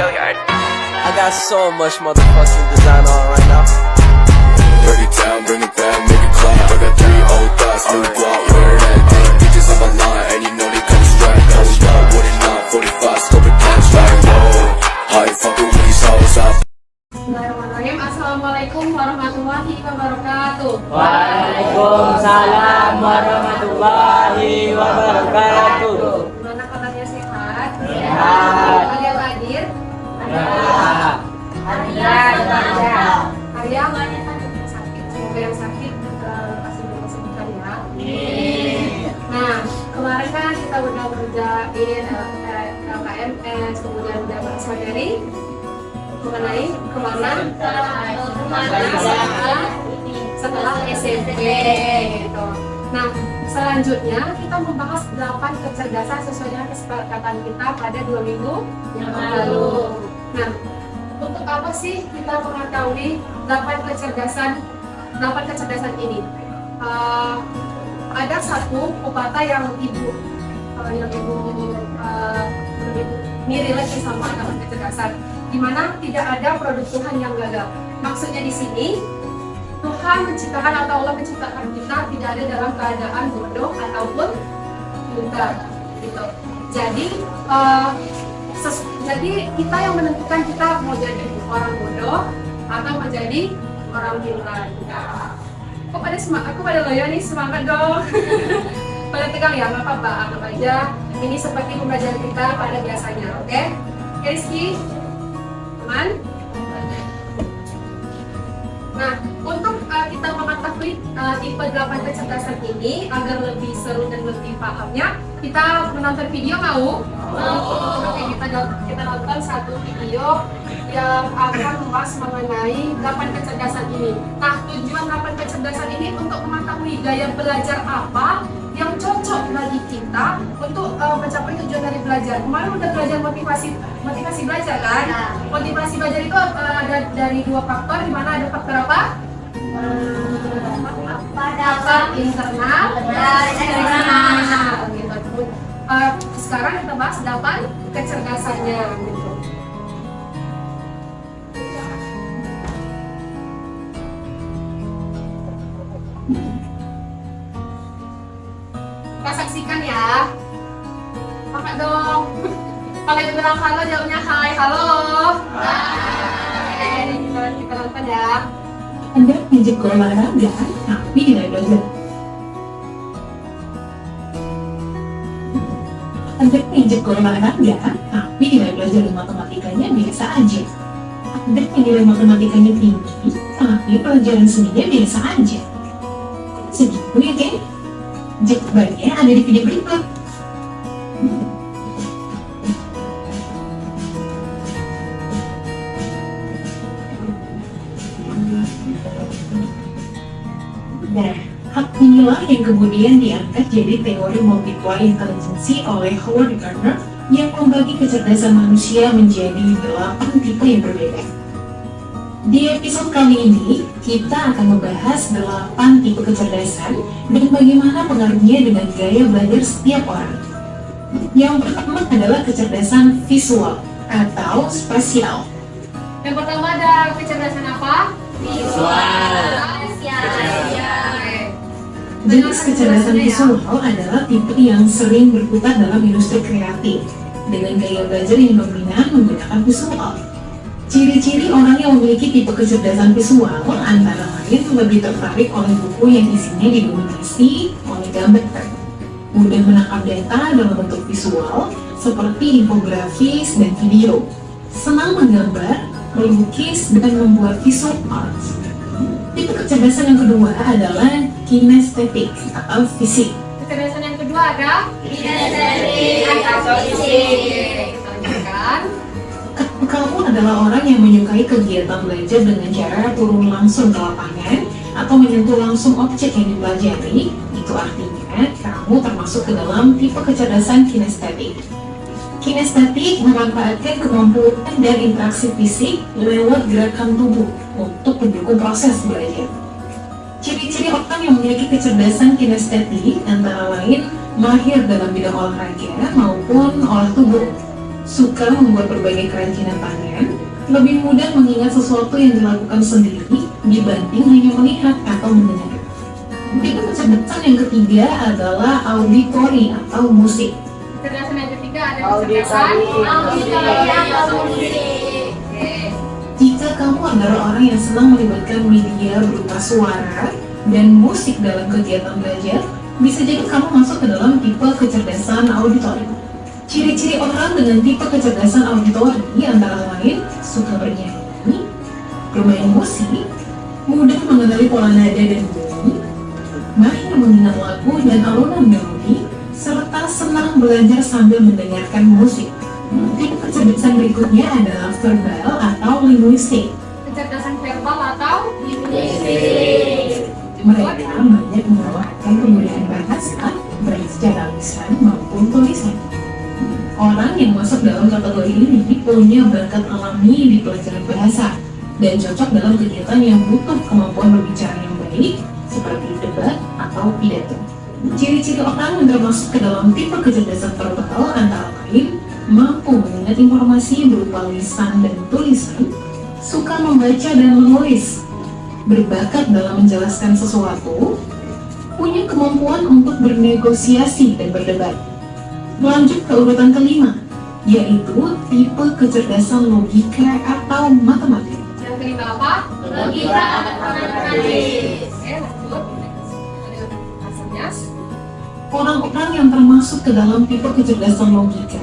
I got so much motherfucking design on right now. Break it down, bring it back, make it clap. I got 3 old thoughts, new guap, wear that thing. Bitches on my line, and you know they come straight. Hold up, what it not, 45, scope it down, straight. Whoa, how you fucking with these hoes up? Bismillahirrahmanirrahim. Assalamualaikum warahmatullahi wabarakatuh. Waalaikumsalam warahmatullahi wabarakatuh. Gimana kabarnya, sehat? Sehat. Kalian hadir? Ya. Arya sakit, semoga yang sakit kasih kesembuhan ya. Nah, kemarin kan kita udah ngerjain LKMS, kemudian udah bahas materi mengenai kemana setelah SMP gitu. Nah, selanjutnya kita membahas 8 kecerdasan sesuai dengan kesepakatan kita pada 2 minggu yang lalu. Nah, untuk apa sih kita mengetahui 8 kecerdasan ini? Ada satu pepatah yang ibu mirip lagi sama 8 kecerdasan, di mana tidak ada produk Tuhan yang gagal. Maksudnya di sini Tuhan menciptakan atau Allah menciptakan kita tidak ada dalam keadaan bodoh ataupun pintar gitu. Jadi kita yang menentukan kita mau jadi orang bodoh atau menjadi orang pintar. Aku pada loyo nih, semangat dong. Pada tegang ya, nggak apa-apa, anggap aja ini seperti pembelajaran kita pada biasanya, oke? Rizky, teman. Nah, untuk kita mengetahui tipe 8 kecerdasan ini agar lebih seru dan lebih pahamnya, kita menonton video mau? Oke, kita nonton satu video yang akan membahas mengenai 8 kecerdasan ini. Nah, tujuan 8 kecerdasan ini untuk mengetahui gaya belajar apa yang cocok bagi kita untuk mencapai tujuan dari belajar. Kemarin udah belajar motivasi belajar kan? Motivasi belajar itu ada dari 2 faktor, di mana ada faktor apa? Faktor internal dan eksternal gitu. Sekarang kita bahas 8 kecerdasannya gitu. Kita saksikan ya. Makan dong. Kalau yang bilang halo, jawabnya hai. Halo. Hai. Kita nonton ya. Anda pijak olahraga, tapi nilai belajar. Anda pijak olahraga, tapi nilai belajar matematikanya biasa aja. Anda nilai matematikanya tinggi, tapi pelajaran seninya biasa aja. Segitu ya, geng? Jawabannya ada di video berikut. Nah, hak inilah yang kemudian diangkat jadi teori multiply intelligence oleh Howard Gardner yang membagi kecerdasan manusia menjadi 8 tipe yang berbeda. Di episode kali ini, kita akan membahas 8 tipe kecerdasan dan bagaimana pengaruhnya dengan gaya belajar setiap orang. Yang pertama adalah kecerdasan visual atau spasial. Yang pertama ada kecerdasan apa? Visual. Jenis kecerdasan visual adalah tipe yang sering berkutat dalam industri kreatif dengan gaya belajar yang dominan menggunakan visual. Ciri-ciri orang yang memiliki tipe kecerdasan visual antara lain lebih tertarik oleh buku yang isinya didominasi oleh gambar, mudah menangkap data dalam bentuk visual seperti infografis dan video, senang menggambar, melukis, dan membuat visual arts. Tipe kecerdasan yang kedua adalah kinestetik atau fisik. Kecerdasan yang kedua ada kinestetik atau fisik. Kita lanjutkan. Kamu adalah orang yang menyukai kegiatan belajar dengan cara turun langsung ke lapangan atau menyentuh langsung objek yang dipelajari. Itu artinya kamu termasuk ke dalam tipe kecerdasan kinestetik. Kinestetik memanfaatkan kemampuan dan interaksi fisik lewat gerakan tubuh untuk mendukung proses belajar. Ciri-ciri orang yang memiliki kecerdasan kinestetik antara lain mahir dalam bidang olahraga maupun olah tubuh, suka membuat berbagai kerajinan tangan, lebih mudah mengingat sesuatu yang dilakukan sendiri dibanding hanya melihat atau mendengar. Tipe kecerdasan yang ketiga adalah auditory atau musik. Kecerdasan yang ketiga ada kecerdasan Auditory atau musik. Oke. Jika kamu adalah orang yang senang melibatkan media berupa suara dan musik dalam kegiatan belajar, bisa jadi kamu masuk ke dalam tipe kecerdasan auditory. Ciri-ciri orang dengan tipe kecerdasan auditory antara lain suka bernyanyi, bermain musik, mudah mengenali pola nada dan bunyi, mahir mengingat lagu dan alunan melodi, serta senang belajar sambil mendengarkan musik. Tipe kecerdasan berikutnya adalah verbal atau linguistik. Kecerdasan verbal atau linguistik. Mereka banyak menawarkan penggunaan bahasa baik secara lisan maupun tulisan. Orang yang masuk dalam kategori ini punya bakat alami di pelajaran bahasa dan cocok dalam kegiatan yang butuh kemampuan berbicara yang baik seperti debat atau pidato. Ciri-ciri orang yang termasuk ke dalam tipe kecerdasan verbal antara lain mampu mengingat informasi berupa lisan dan tulisan, suka membaca dan menulis, berbakat dalam menjelaskan sesuatu, punya kemampuan untuk bernegosiasi dan berdebat. Melanjut ke urutan kelima, yaitu tipe kecerdasan logika atau matematik. Yang kelima apa? Logika atau matematik. Oke, lanjut. Hasilnya. Orang-orang yang termasuk ke dalam tipe kecerdasan logika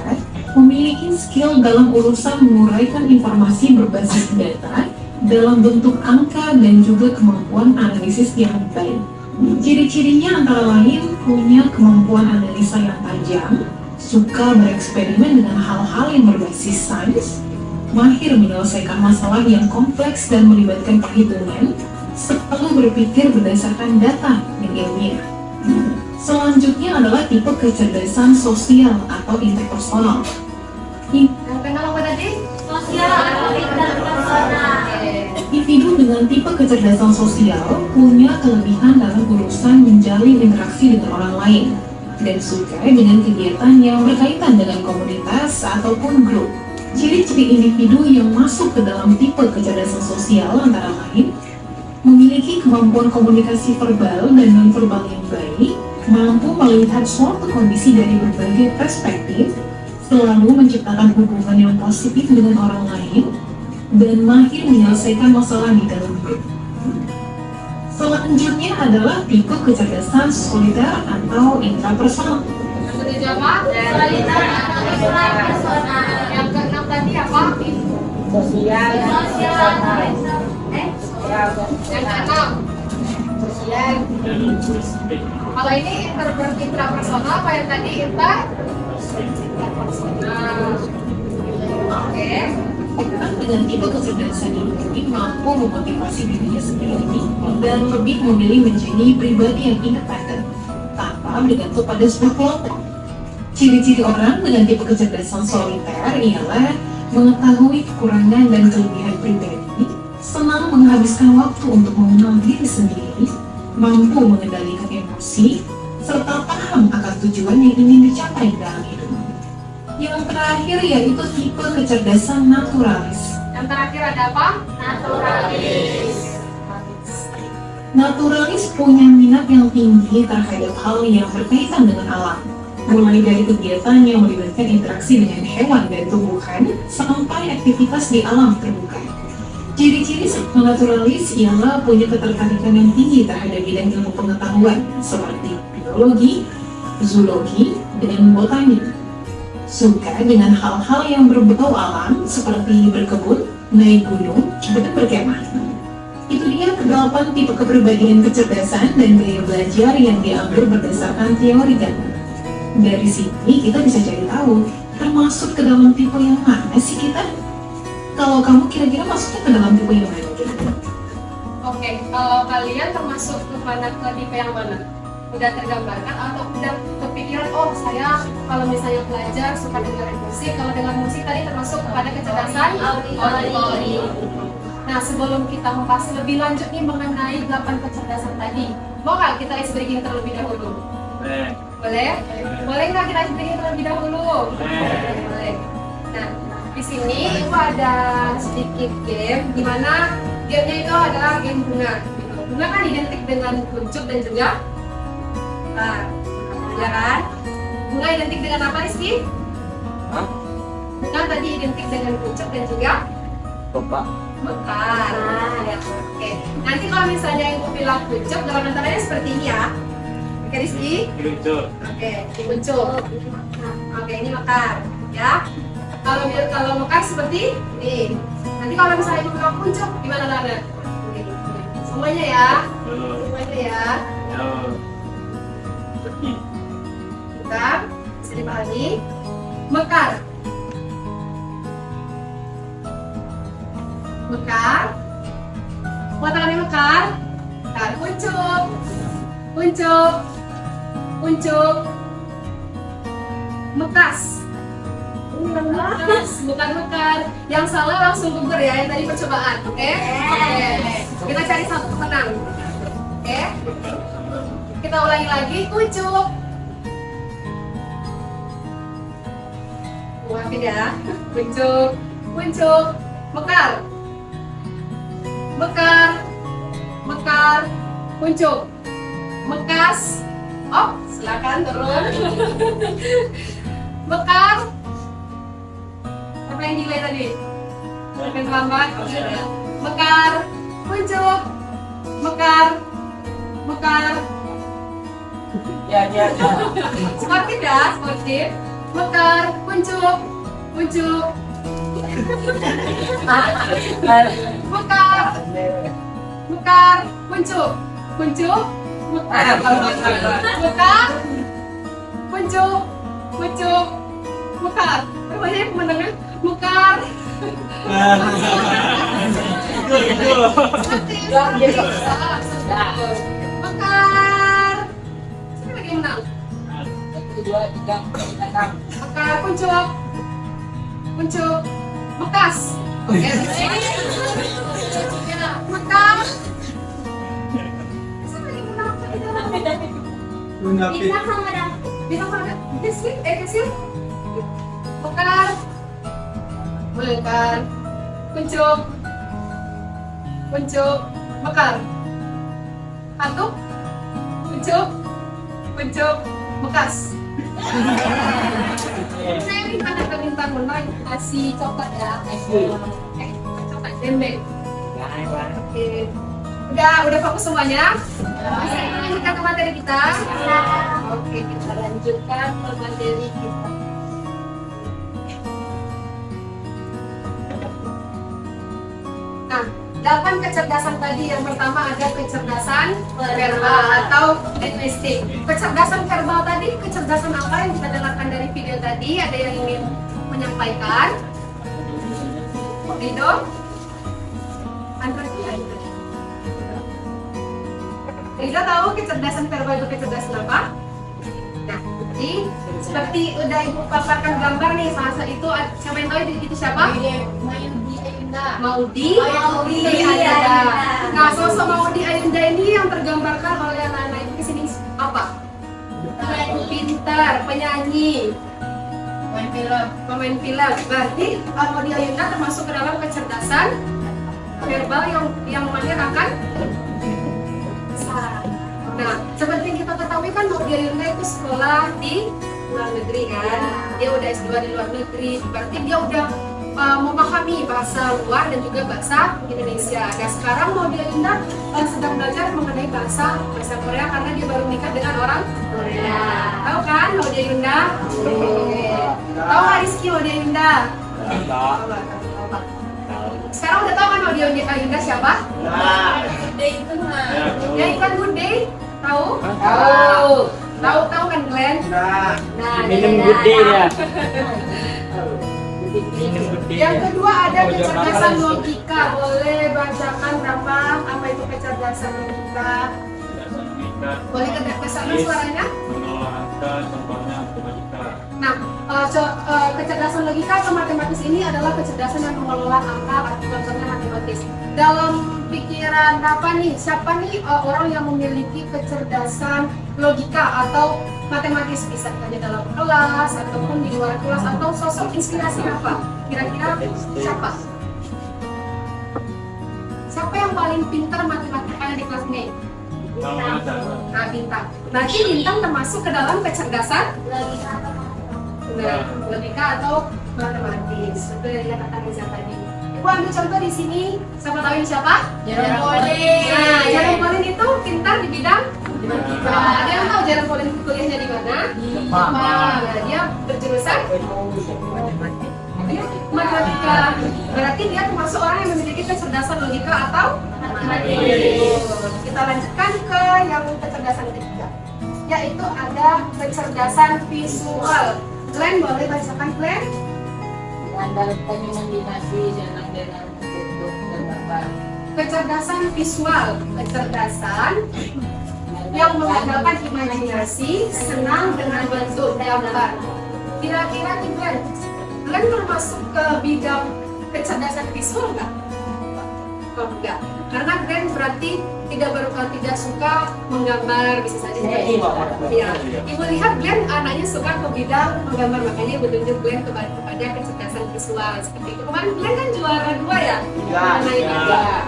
memiliki skill dalam urusan menguraikan informasi berbasis data dalam bentuk angka dan juga kemampuan analisis yang baik. Ciri-cirinya antara lain punya kemampuan analisa yang tajam, suka bereksperimen dengan hal-hal yang berbasis sains, mahir menyelesaikan masalah yang kompleks dan melibatkan perhitungan, selalu berpikir berdasarkan data yang ilmiah. Selanjutnya adalah tipe kecerdasan sosial atau interpersonal. Yang kenal apa tadi? Sosial atau interpersonal. Individu dengan tipe kecerdasan sosial punya kelebihan dalam urusan menjalin interaksi dengan orang lain dan suka dengan kegiatan yang berkaitan dengan komunitas ataupun grup. Ciri-ciri individu yang masuk ke dalam tipe kecerdasan sosial antara lain memiliki kemampuan komunikasi verbal dan nonverbal yang baik, mampu melihat suatu kondisi dari berbagai perspektif, selalu menciptakan hubungan yang positif dengan orang lain, dan mahir menyelesaikan masalah di dalam grup. Selanjutnya adalah tipe kecerdasan soliter atau intrapersonal. Yang ketujuh apa? Soliter atau intrapersonal. Yang keenam tadi apa? Sosial. Yang keenam. Sosial. Kalau ini intrapersonal, apa yang tadi interpersonal? Oke. Orang dengan tipe kecerdasan ini mampu memotivasi dirinya sendiri dan lebih memilih menjadi pribadi yang independen tanpa bergantung pada sebuah kelompok. Ciri-ciri orang dengan tipe kecerdasan soliter ialah mengetahui kekurangan dan kelebihan pribadi, senang menghabiskan waktu untuk mengenal diri sendiri, mampu mengendalikan emosi, serta paham akan tujuan yang ingin dicapai dalam hidup. Yang terakhir yaitu tipe kecerdasan naturalis. Yang terakhir ada apa? Naturalis. Naturalis punya minat yang tinggi terhadap hal yang berkaitan dengan alam, mulai dari kegiatan yang melibatkan interaksi dengan hewan dan tumbuhan sampai aktivitas di alam terbuka. Ciri-ciri naturalis ialah punya ketertarikan yang tinggi terhadap bidang ilmu pengetahuan seperti biologi, zoologi, dan botanik. Suka dengan hal-hal yang berbau alam seperti berkebun, naik gunung, dan berkemah. Itu dia kedelapan tipe kepribadian kecerdasan dan gaya belajar yang diambil berdasarkan teori Gardner. Dari sini kita bisa cari tahu termasuk ke dalam tipe yang mana sih kita? Kalau kamu kira-kira masuknya ke dalam tipe yang mana? Oke, kalau kalian termasuk ke tipe yang mana? Udah tergambarkan atau udah kepikiran, oh saya kalau misalnya belajar suka dengerin musik, kalau dengan musik tadi termasuk kepada kecerdasan auditory. Nah, sebelum kita membahas lebih lanjut nih mengenai 8 kecerdasan tadi, mau nggak kita ice breaking terlebih dahulu? Boleh? Boleh nggak kita ice breaking terlebih dahulu? Boleh. Nah, sini itu ada sedikit game, di mana gamenya itu adalah game bunga. Bunga kan identik dengan kuncup dan juga ya kan? Bunga identik dengan apa, Rizky? Hah? Bunga tadi identik dengan kuncup dan juga Bapak. mekar. Ya, oke. Nanti kalau misalnya yang aku bilang kuncup, dalam antaranya seperti ini ya. Oke, Rizky? Oke, kuncup. Oke, ini mekar, ya. Kalau mekar seperti ini. Nanti kalau misalnya ibu bilang kuncup, gimana Lara? Semuanya ya. Semuanya ya. Bentar, bisa dipahami. Mekar. Mekar. Buat tangannya mekar. Mekar. Kuncup. Kuncup. Kuncup. Mekas. Mekas. Bukan mekar. Yang salah langsung gugur ya. Yang tadi percobaan. Oke? Oke. Kita cari satu pemenang. Oke? Kita ulangi lagi. Kuncup. Maafin ya. Kuncup. Kuncup. Mekar. Mekar. Mekar. Kuncup. Mekas. Oh, silakan turun. Mekar. Apa yang delay tadi? Yang terlambat. Mekar. Kuncup. Mekar. Mekar. Ya. Sportif ya, sportif. Mekar. Kuncup. Kuncup. Mekar. Mekar. Kuncup. Kuncup. Mekar. Mekar. Kuncup. Kuncup. Mekar. Banyak pemenangnya. Mekar. Mekar. Siapa lagi yang menang? 2, 3, 4, 5. Mekar. Kuncup. Kuncup. Mekas. Oke. Mekar. Siapa lagi menang? Bintang sama ada. Bintang sama ada. Kecil. Mekar. Mekar. Kuncup. Kuncup. Mekar. Patuk. Kuncup. Kuncup. Mekas. Saya minta bintang menang kasih coklat ya. Coklat dembek. Oke. Udah fokus semuanya? Bisa kita lanjutkan ke materi kita? Oke, kita lanjutkan ke materi kita. Nah, 8 kecerdasan tadi, yang pertama ada kecerdasan verbal atau linguistik. Kecerdasan verbal tadi, kecerdasan apa yang kita dengarkan dari video tadi? Ada yang ingin menyampaikan? Rido? Rido tahu kecerdasan verbal itu kecerdasan apa? Nah, jadi seperti udah ibu paparkan gambar nih, salah satu itu siapa yang tahu itu siapa? Maudi Ayunda. Nah, sosok Maudi Ayunda ini yang tergambarkan oleh anak-anak itu kesini apa? Pintar, penyanyi, pemain film. Berarti Maudi Ayunda termasuk ke dalam kecerdasan verbal yang melahirkan. Nah, seperti yang kita ketahui kan Maudi Ayunda itu sekolah di luar negeri kan? Dia udah S2 di luar negeri. Berarti dia udah memahami bahasa luar dan juga bahasa Indonesia. Dan sekarang Maudi Ayunda sedang belajar mengenai bahasa Korea karena dia baru nikah dengan orang Korea. Tahu kan Maudi Ayunda? Tahu nggak Rizky Maudi Ayunda? Sekarang udah tahu kan Maudi Ayunda siapa? Ya, iklan Good Day. Tahu? Tahu kan Glenn? Nah, Minum Good Day ya. Yang kedua ada kecerdasan logika. Boleh bacakan berapa? Apa itu kecerdasan logika? Boleh ke sana suaranya? Nah, kecerdasan logika atau matematis ini adalah kecerdasan yang mengelola angka atau contohnya matematis. Dalam pikiran apa nih? Siapa nih orang yang memiliki kecerdasan logika atau matematis, bisa saja dalam kelas ataupun di luar kelas, atau sosok inspirasi apa? Kira-kira siapa? Siapa yang paling pintar matematikanya di kelas ini? Nah, Bintang. Berarti Bintang termasuk ke dalam kecerdasan logika atau matematis. Betul yang dikatakan Riza tadi. Ibu ambil contoh di sini. Siapa tahu ini siapa? Jarum Polin. Nah, Jarum Polin itu pintar di bidang matematika. Ada yang tahu Jarum Polin kuliahnya di mana? Jepang. Nah, dia berjurusan matematika. Berarti dia termasuk orang yang memiliki kecerdasan logika atau matematis. Kita lanjutkan ke yang kecerdasan ketiga, yaitu ada kecerdasan visual. Glenn, boleh bacakan Glenn? Mengandalkan imajinasi dengan bentuk dan gambar. Kecerdasan visual, kecerdasan yang mengandalkan imajinasi, senang dengan bentuk gambar. Kira-kira nih Glenn termasuk ke bidang kecerdasan visual nggak? Oh, enggak, karena Glenn berarti tidak suka menggambar, bisa saja seperti itu. Ya, Ibu lihat Glenn anaknya suka ke bidang menggambar, makanya Ibu tunjuk Glenn kepada kecerdasan visual seperti itu. Kemarin Glenn kan juara 2 ya? Nah, ini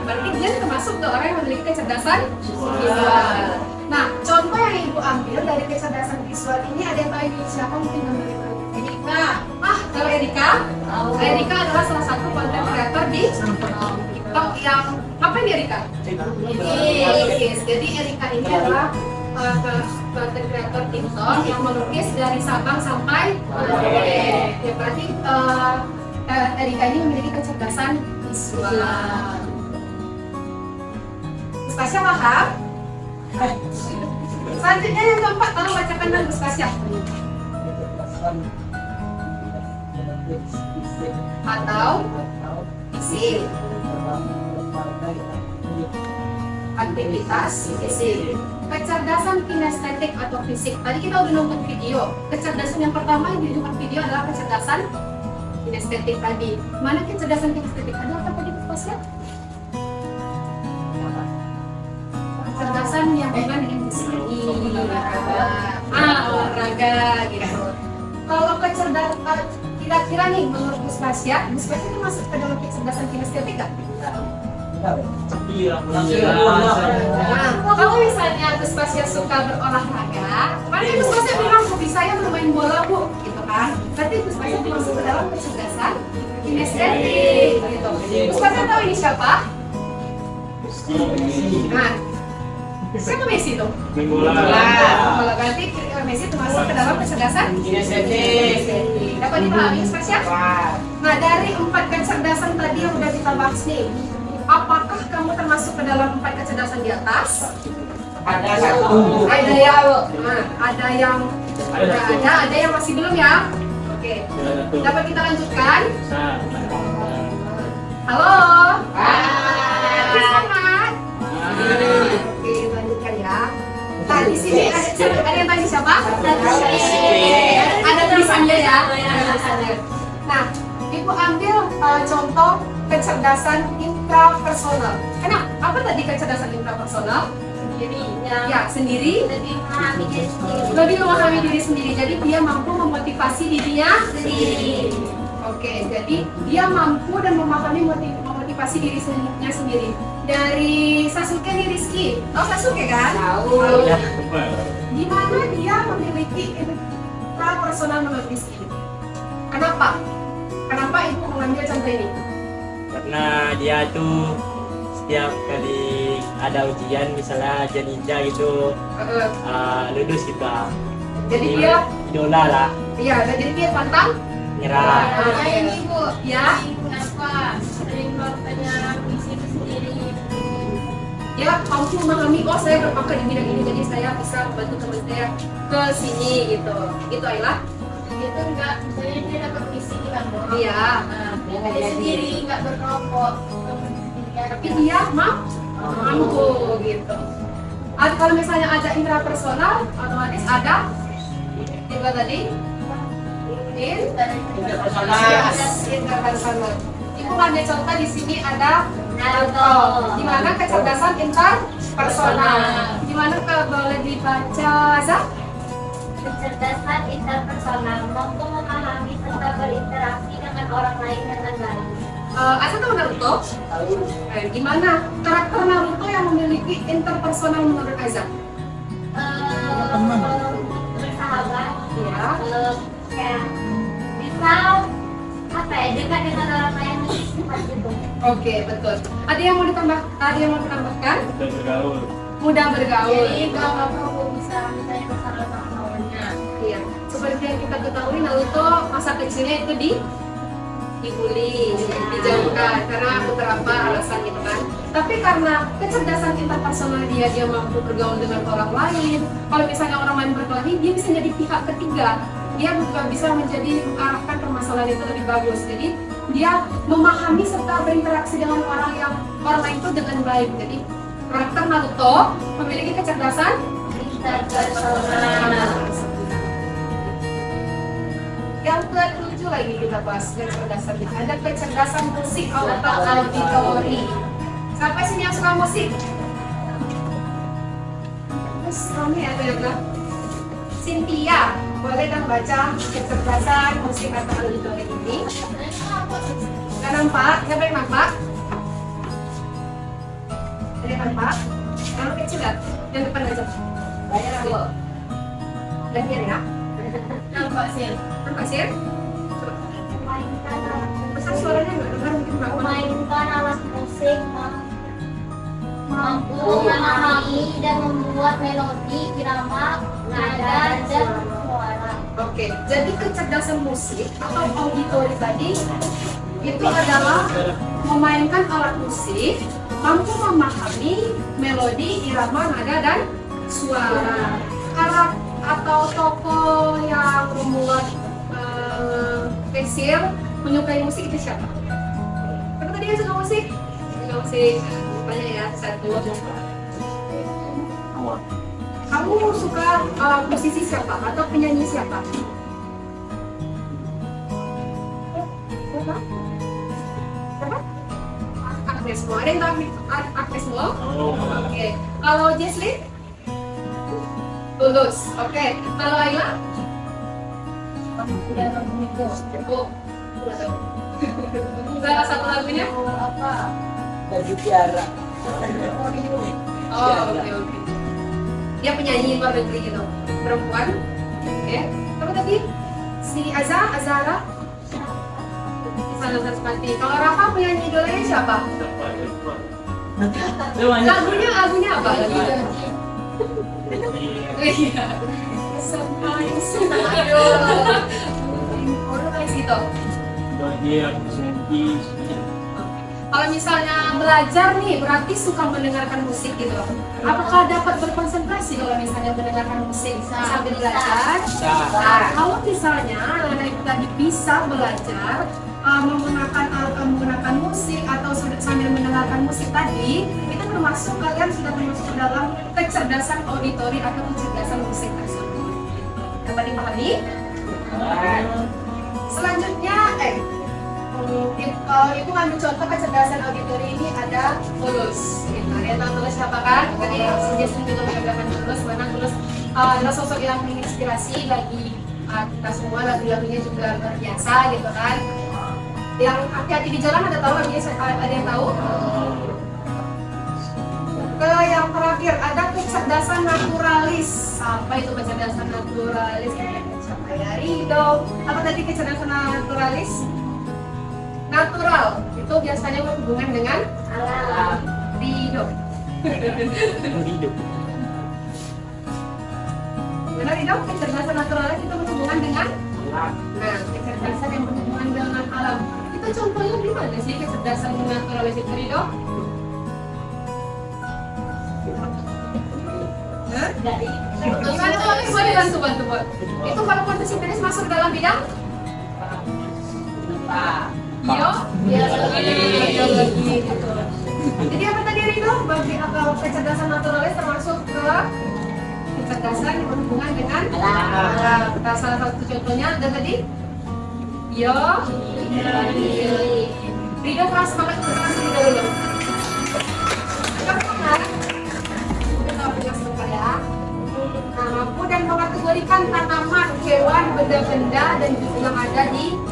berarti Glenn termasuk ke orang yang memiliki kecerdasan visual. Nah, contoh yang Ibu ambil dari kecerdasan visual ini, ada yang tahu ini siapa? Mungkin gambarnya Erika. Kalau Erika? Erika adalah salah satu konten kreator di TikTok yang apa ini Erika? Yes. Jadi Erika ini adalah konten kreator TikTok yang melukis dari Sabang sampai Merauke. Ya, berarti Erika ini memiliki kecerdasan visual. Gus Pasya paham? Selanjutnya yang keempat, tolong bacakan dan Gus Pasya. Atau fisik, aktivitas fisik. Kecerdasan kinestetik atau fisik. Tadi kita udah nonton video. Kecerdasan yang pertama yang ditunjukkan video adalah kecerdasan kinestetik tadi. Mana kecerdasan kinestetik? Ada apa tadi Gus Pasya? Kecerdasan yang dengan olahraga gitu. Kalau kecerdasan kira-kira nih menurut Gus Pasya itu masuk ke dalam kecerdasan kinestetik nggak? Nah, kalau misalnya Gus Pasya suka berolahraga, mana Gus Pasya bilang hobi saya bermain bola Bu, gitu kan? Berarti Gus Pasya masuk ke dalam kecerdasan kinestetik, gitu. Gus Pasya tahu ini siapa? Nah, siapa Messi tuh? Kalau berarti Messi termasuk ke dalam kecerdasan kinestetik. Dapat dipahami Gus Pasya? Nah, dari 4 kecerdasan tadi yang udah kita bahas nih, apakah kamu termasuk ke dalam 4 kecerdasan di atas? Ada satu. Ada yang udah ada yang masih belum ya? Oke. Dapat kita lanjutkan? Halo. Selamat. Oke, lanjutkan ya. Nah, di sini ada yang tanya siapa? Ada tulisannya ya. Nah, Ibu ambil contoh kecerdasan intrapersonal. Kenapa? Apa tadi kecerdasan intrapersonal? Sendiri. Lebih memahami diri sendiri. Jadi dia mampu memotivasi dirinya sendiri. Oke, jadi dia mampu dan memahami memotivasi dirinya sendiri. Dari Sasuke nih Rizky. Tahu Sasuke kan? Tahu. Gimana dia memiliki intrapersonal menurut Rizky? Kenapa? Kenapa Ibu mengambil contoh ini? Karena dia tuh setiap kali ada ujian misalnya ninja gitu lulus kita. Jadi dia idola lah. Iya, jadi dia pantang nyerah. ini Bu, ya. Kenapa? Sering melakukannya visi itu sendiri. Dia mampu memahami, oh saya berpakat di bidang ini, jadi saya bisa membantu teman saya ke sini gitu. Gitu Ayla? Itu enggak, misalnya dia dapat visi kan dong. Iya. Dia sendiri enggak berkelompok. Tapi dia mampu gitu. Kalau misalnya ada intrapersonal, otomatis ada juga tadi intrapersonal. Ibu ambil contoh di sini ada Naruto. Di mana kecerdasan interpersonal. Di mana boleh dibaca Zah? kecerdasan interpersonal, mampu memahami serta berinteraksi dengan orang lain dengan baik. Asa tahu Naruto? Gimana karakter Naruto yang memiliki interpersonal menurut Aza? Bersahabat, Ya. kayak bisa apa ya, dekat dengan orang lain lebih cepat gitu. Oke, betul. Ada yang mau ditambahkan? Betul bergaul. Mudah bergaul. Jadi kalau kamu bisa misalnya bersama kawannya, Iya. Seperti yang kita ketahui, Naruto masa kecilnya itu dibully, dijauhkan karena beberapa alasan gitu kan. Tapi karena kecerdasan interpersonal dia mampu bergaul dengan orang lain. Kalau misalnya orang lain berkelahi, dia bisa jadi pihak ketiga. Dia juga bisa mengarahkan permasalahan itu lebih bagus. Jadi dia memahami serta berinteraksi dengan orang lain itu dengan baik. Jadi karakter Naruto memiliki kecerdasan interpersonal. Yang ke-7 lagi kita bahas kecerdasan. Ada kecerdasan musik atau auditori. Siapa sini yang suka musik? Terus kami ada yang bilang Cynthia, boleh dong baca kecerdasan musik atau auditori ini? Nggak nampak? Siapa yang nampak? Ada yang nampak? Yang kecil ya? Yang depan aja. Bayar aku. Lahir ya? Nampak sih. Nampak sih? Besar suaranya nggak dengar mungkin kenapa? Memainkan alat musik, mampu memahami dan membuat melodi, irama, nada, dan suara. Oke, jadi kecerdasan musik atau auditori tadi itu adalah memainkan alat musik, mampu memahami melodi, irama, nada, dan suara. Atau tokoh yang membuat tekstil menyukai musik itu siapa? Kamu tadi kan suka musik? Suka musik, banyak ya, satu. Kamu suka musisi siapa atau penyanyi siapa? Siapa? Siapa? Agnes Mo. Ada yang tahu Agnes Mo? Oke. Kalau Jesslyn? Tulus. Oke. Kalau Ayla? Oh. Salah satu lagunya? Apa? Baju tiara. Oh, oke. Dia penyanyi luar negeri gitu, perempuan. Oke. Kamu tadi si Azara? Salah satu seperti. Kalau Rafa penyanyi idolanya siapa? Lagunya apa? Iya. Sometimes. Aduh, kayak gitu. Kalau misalnya belajar nih, berarti suka mendengarkan musik gitu. Apakah dapat berkonsentrasi kalau misalnya mendengarkan musik sambil belajar? Nah, kalau misalnya anak itu tadi bisa belajar menggunakan musik atau sambil mendengarkan musik tadi, itu termasuk kalian sudah termasuk dalam kecerdasan auditori atau kecerdasan musik tersebut. Dapat dipahami? Selanjutnya, kalau ibu ngambil contoh kecerdasan auditori ini ada Tulus. Kalian tahu Tulus siapa kan? Tadi si Jason juga mengatakan Tulus, mana Tulus adalah sosok yang menginspirasi bagi kita semua, lagu-lagunya juga luar biasa gitu kan. Yang hati-hati di jalan ada tahu? Ada yang tahu? Yang terakhir ada kecerdasan naturalis. Apa itu kecerdasan naturalis? Siapa ya? Rido. Apa tadi kecerdasan naturalis? Natural itu biasanya berhubungan dengan Alam. Rido. Hidup. Benar Rido? Kecerdasan naturalis itu berhubungan dengan kecerdasan yang berhubungan dengan alam. Itu contohnya di mana sih kecerdasan naturalis itu Rido? Gimana boleh bantu. Itu kalau fotosintesis masuk dalam bidang biologi gitu. Jadi apa tadi Rido? Bagi atau kecerdasan naturalis termasuk ke kecerdasan yang berhubungan dengan alam. Nah, salah satu contohnya ada tadi Rido keras banget keras Rido dulu. Kita punya ya. Mampu dan mengategorikan tanaman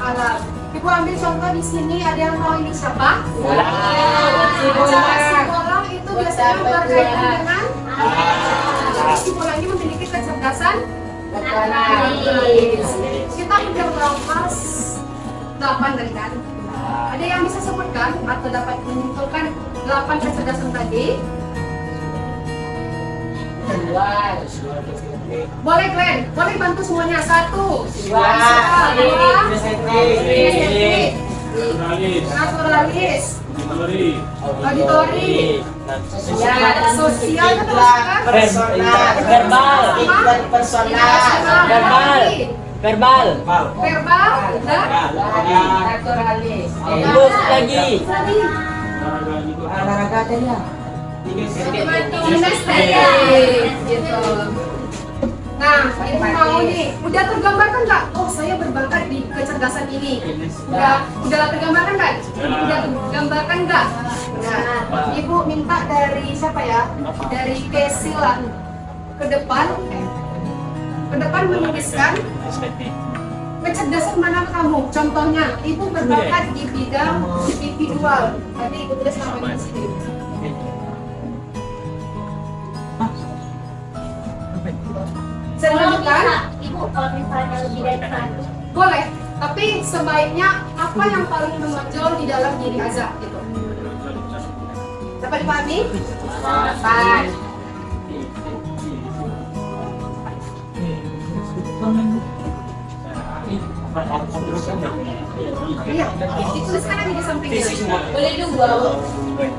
alam. Ibu ambil contoh di sini, ada yang tahu ini siapa? Bola. Si bola itu biasanya berkaitan dengan si bola ini memiliki kecerdasan naturalis. Kita udah bahas 8 tadi kan? Ada yang bisa sebutkan atau dapat menyimpulkan 8 kecerdasan tadi? Boleh Glenn, boleh bantu semuanya. 1, 2, 3, naturalis, auditori, sosial, Verbal. Verbal. verbal, dan Naturalis. Terus lagi. Olahraga tadi ya. kinestetik, gitu. Nah, ibu mau nih, udah tergambarkan nggak? Oh, saya berbakat di kecerdasan ini. Udah tergambarkan nggak? Udah tergambarkan nggak? Nah, ibu minta dari siapa ya? Dari Kesila ke depan menuliskan kecerdasan mana kamu? Contohnya, ibu berbakat di bidang individual. Tadi ibu tulis namanya di sini. Saya lanjutkan? Ibu, kalau misalnya lebih dari satu. Boleh, tapi sebaiknya apa yang paling menonjol di dalam diri Azza gitu. Dapat dipahami? Dapat. Iya, dituliskan aja di sampingnya. Boleh 2.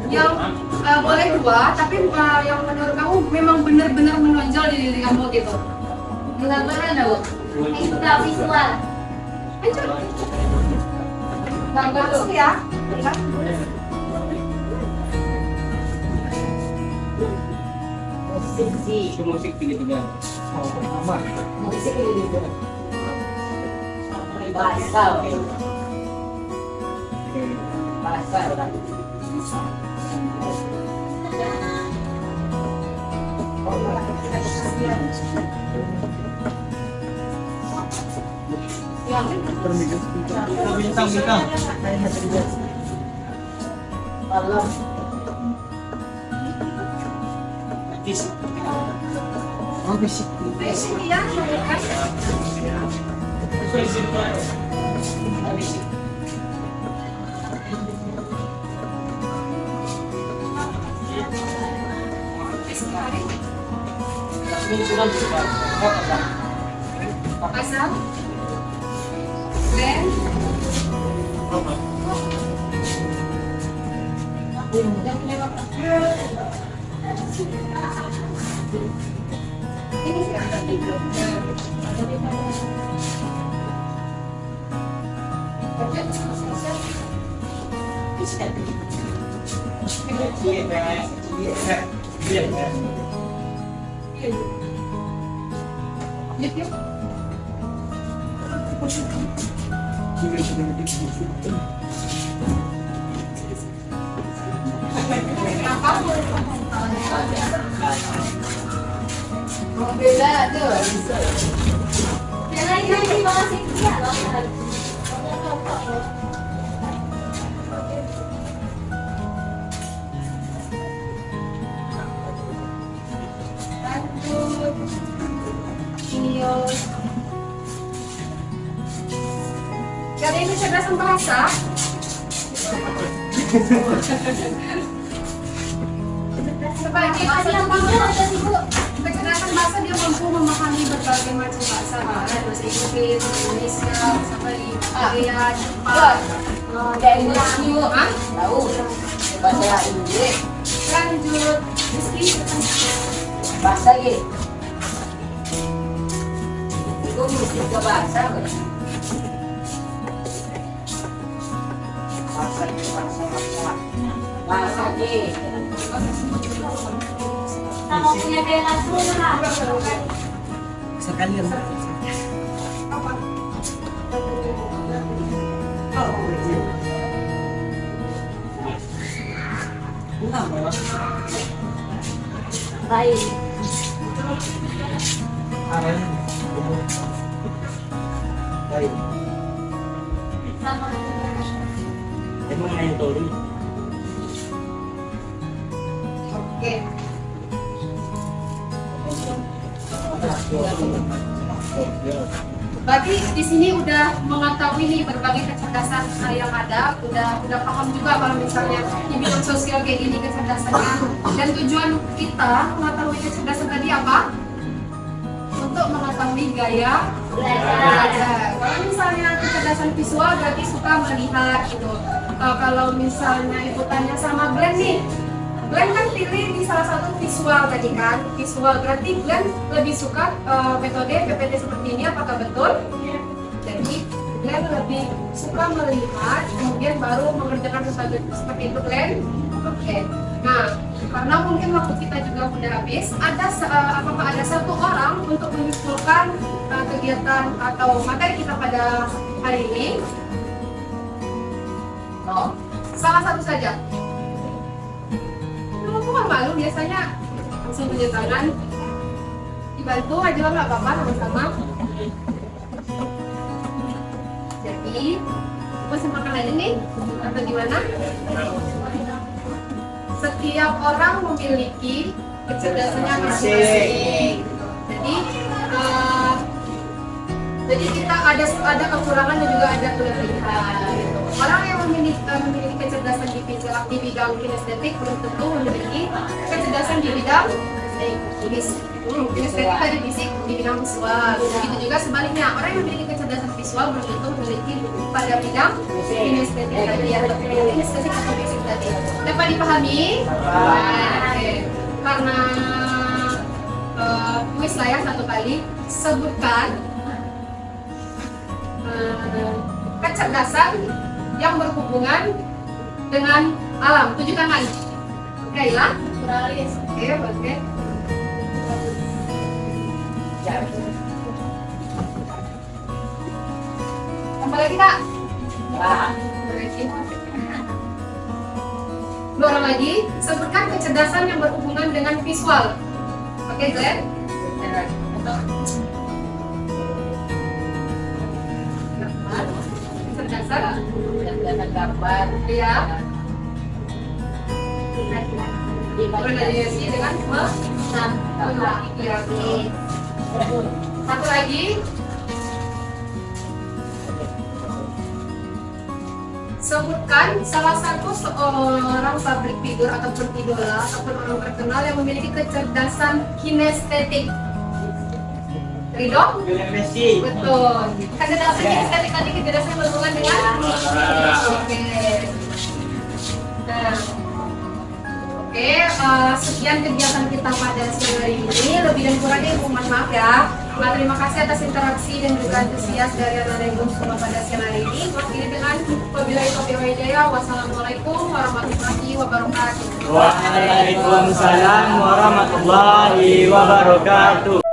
Yang boleh 2, tapi yang menurut kamu memang benar-benar menonjol di diri kamu gitu. Benar-benar ada, Bu? Extra visual. Ayo. Gambar dulu ya. Musik tiga-tiga. Musik tiga-tiga. Bahasa. Bintang. Malam. Bisik. Basic ya, pasal, dan ini beda tuh. Yang lain di bawah sini ya, loh. Lanjut. Ini kali ini kecerdasan bahasa. Sebagai Masih yang bagus ada sih, Bu. kecerdasan bahasa dia mampu memahami berbagai macam bahasa, bahasa Inggris, Indonesia, bahasa Bali, Korea, Jepang, Inggris ah? tahu bahasa Inggris, Lanjut, Rizky. bahasa gitu. Itu musik ke bahasa kan? Bahasa gitu. Sama punya bela semua. Sekalian. Apa? Baik. sama Emang main tori. Oke. Berarti di sini udah mengetahui nih berbagai kecerdasan yang ada, udah paham juga kalau misalnya di bidang sosial kayak gini kecerdasannya. Dan tujuan kita mengetahui kecerdasan tadi apa? Untuk mengetahui gaya belajar. Kalau misalnya kecerdasan visual berarti suka melihat gitu. Kalau misalnya ibu tanya sama Glenn nih, Glenn kan pilih di salah satu visual tadi kan, visual berarti Glenn lebih suka metode PPT seperti ini, apakah betul? Jadi Glenn lebih suka melihat, kemudian baru mengerjakan seperti itu Glenn. Oke. Nah, karena mungkin waktu kita juga udah habis, apakah ada satu orang untuk menyimpulkan kegiatan atau materi kita pada hari ini? Oh, salah satu saja. Aku nggak malu, biasanya langsung tunjuk tangan. Dibantu aja nggak apa-apa, sama-sama. Jadi, masih makan aja nih atau gimana? Setiap orang memiliki kecerdasannya masing-masing. Jadi kita ada kekurangan dan juga ada kelebihan. Gitu. Orang yang memiliki kecerdasan di bidang kinestetik belum tentu memiliki kecerdasan di bidang kinestetik tadi fisik di bidang visual. Begitu juga sebaliknya, orang yang memiliki kecerdasan visual belum tentu memiliki pada bidang kinestetik tadi atau kinestetik atau fisik tadi. Dapat dipahami? Oke. Karena kuis lah ya satu kali, sebutkan kecerdasan yang berhubungan dengan alam. 7 tangan. Oke, Ila? naturalis. Oke. Tambah lagi, Kak? Dua orang lagi, sebutkan kecerdasan yang berhubungan dengan visual. Oke, Glenn? Kecerdasan gambar. Iya. Imajinasi Dengan imajinasi. satu lagi. Sebutkan salah satu seorang public figure ataupun idola ataupun orang terkenal yang memiliki kecerdasan kinestetik. Ridho? Messi. Betul. Kecerdasan kinestetik tadi kecerdasan yang berhubungan dengan. Oke. Nah. Oke, sekian kegiatan kita pada siang hari ini. Lebih dan kurangnya mohon maaf ya. Terima kasih atas interaksi dan juga antusias dari anak-anak ibu semua pada siang hari ini. Akhiri dengan wabillahi taufiq wal hidayah. Wassalamualaikum warahmatullahi wabarakatuh. Waalaikumsalam warahmatullahi wabarakatuh.